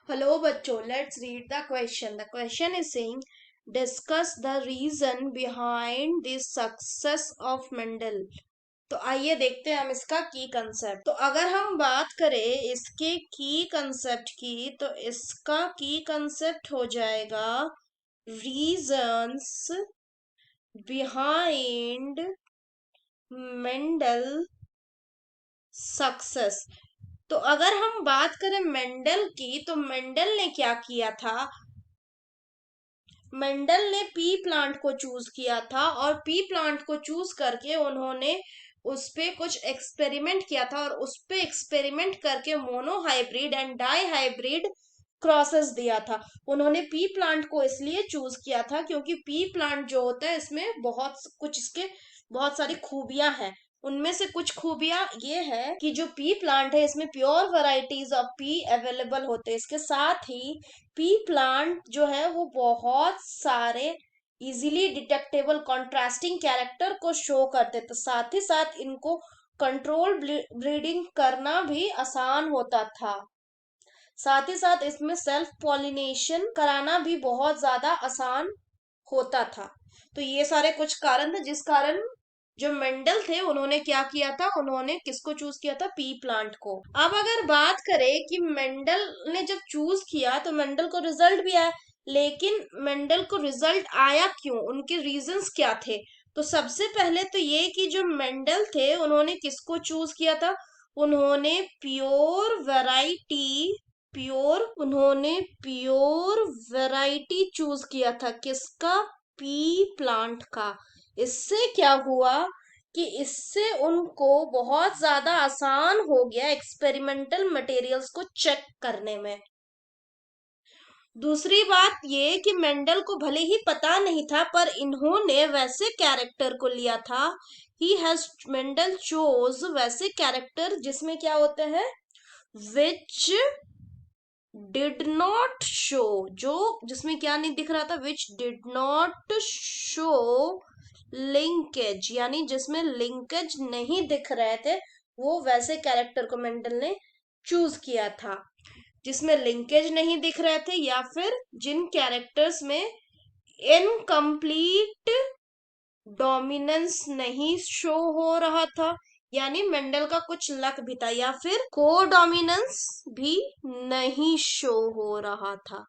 Hello बच्चों, let's read the question. The question is saying, discuss the reason behind the success of Mendel. तो आइए देखते हैं हम इसका की कंसेप्ट। तो अगर हम बात करें इसके की कंसेप्ट की, तो इसका की कंसेप्ट हो जाएगा रीजंस बिहाइंड मेंडल सक्सेस। तो अगर हम बात करें मेंडल की, तो मेंडल ने क्या किया था? मेंडल ने पी प्लांट को चूज किया था और पी प्लांट को चूज करके उन्होंने उस पे कुछ एक्सपेरिमेंट किया था और उस पे एक्सपेरिमेंट करके mono hybrid and di hybrid crosses दिया था। उन्होंने पी प्लांट को इसलिए चूज किया था क्योंकि पी प्लांट जो होता है इसमें बहुत कुछ इसके बहुत सारी खूबियां हैं। उनमें से कुछ खूबियां ये है कि जो पी प्लांट है इसमें pure varieties of P available होते हैं। इसके साथ ही पी प्लांट जो है वो बहुत सारे इजीली डिटेक्टेबल कॉन्ट्रास्टिंग कैरेक्टर को शो करते थे। साथ ही साथ इनको कंट्रोल ब्रीडिंग करना भी आसान होता था। साथ ही साथ इसमें सेल्फ पॉलिनेशन कराना भी बहुत ज्यादा आसान होता था। तो ये सारे कुछ कारण थे जिस कारण जो मेंडल थे उन्होंने क्या किया था, उन्होंने किसको चूज किया था? पी प्लांट को। अब अगर बात करें कि मेंडल ने जब चूज किया तो मेंडल को रिजल्ट भी आया, लेकिन मेंडल को रिजल्ट आया क्यों, उनके रीजंस क्या थे? तो सबसे पहले तो ये कि जो मेंडल थे उन्होंने किसको चूज किया था? उन्होंने प्योर वैरायटी चूज किया था। किसका? पी प्लांट का। इससे क्या हुआ कि इससे उनको बहुत ज्यादा आसान हो गया एक्सपेरिमेंटल मटेरियल्स को चेक करने में। दूसरी बात ये कि मेंडल को भले ही पता नहीं था पर इन्होंने वैसे कैरेक्टर को लिया था। मेंडल चोज वैसे कैरेक्टर जिसमें क्या होते हैं, विच डिड नॉट शो, जो जिसमें क्या नहीं दिख रहा था, which did not show linkage, यानी जिसमें लिंकेज नहीं दिख रहे थे, वो वैसे कैरेक्टर को मेंडल ने चूज किया था। जिसमें लिंकेज नहीं दिख रहे थे या फिर जिन कैरेक्टर्स में इनकम्प्लीट डोमिनेंस नहीं शो हो रहा था, यानी मेंडल का कुछ लक भी था, या फिर को डोमिनेंस भी नहीं शो हो रहा था।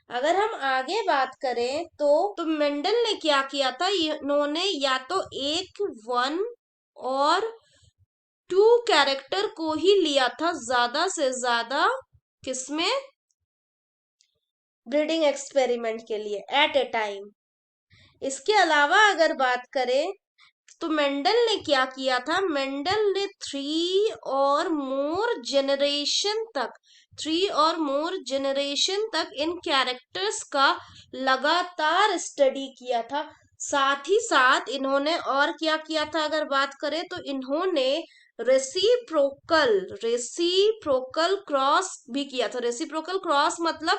अगर हम आगे बात करें तो मेंडल ने क्या किया था, इन्होंने या तो एक, वन और टू कैरेक्टर को ही लिया था ज्यादा से ज्यादा, किसमें? ब्रीडिंग एक्सपेरिमेंट के लिए एट ए टाइम। इसके अलावा अगर बात करें तो मेंडल ने क्या किया था? मेंडल ने थ्री और मोर जनरेशन तक इन कैरेक्टर्स का लगातार स्टडी किया था। साथ ही साथ इन्होंने और क्या किया था अगर बात करें तो इन्होंने रेसिप्रोकल क्रॉस भी किया था। रेसिप्रोकल क्रॉस मतलब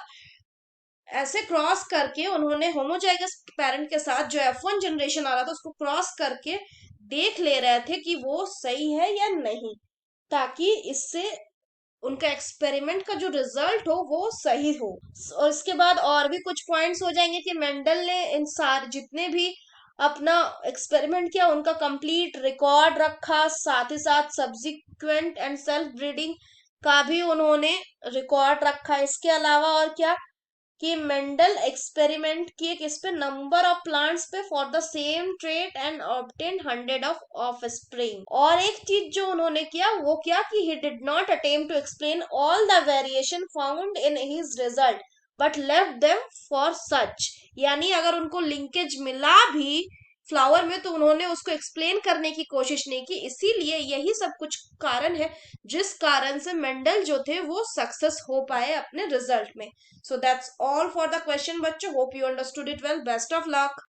ऐसे क्रॉस करके उन्होंने होमोजाइगस पेरेंट के साथ जो F1 जनरेशन आ रहा था उसको क्रॉस करके देख ले रहे थे कि वो सही है या नहीं, ताकि इससे उनका एक्सपेरिमेंट का जो रिजल्ट हो वो सही हो। और इसके बाद और भी कुछ पॉइंट्स हो जाएंगे कि मेंडल ने इन सारे जितने भी अपना एक्सपेरिमेंट किया उनका कंप्लीट रिकॉर्ड रखा। साथ ही साथ सब्सिक्वेंट एंड सेल्फ ब्रीडिंग का भी उन्होंने रिकॉर्ड रखा। इसके अलावा और क्या कि मेंडल एक्सपेरिमेंट किए किस पे? नंबर ऑफ प्लांट्स पे for the same trait and obtain 100 of offspring. और एक चीज जो उन्होंने किया वो क्या कि he did not attempt to explain all the variation found in his result but left them for such, यानी अगर उनको लिंकेज मिला भी फ्लावर में तो उन्होंने उसको एक्सप्लेन करने की कोशिश नहीं की। इसीलिए यही सब कुछ कारण है जिस कारण से मेंडल जो थे वो सक्सेस हो पाए अपने रिजल्ट में। So that's all for the question बच्चों. Hope you understood it well. Best of luck.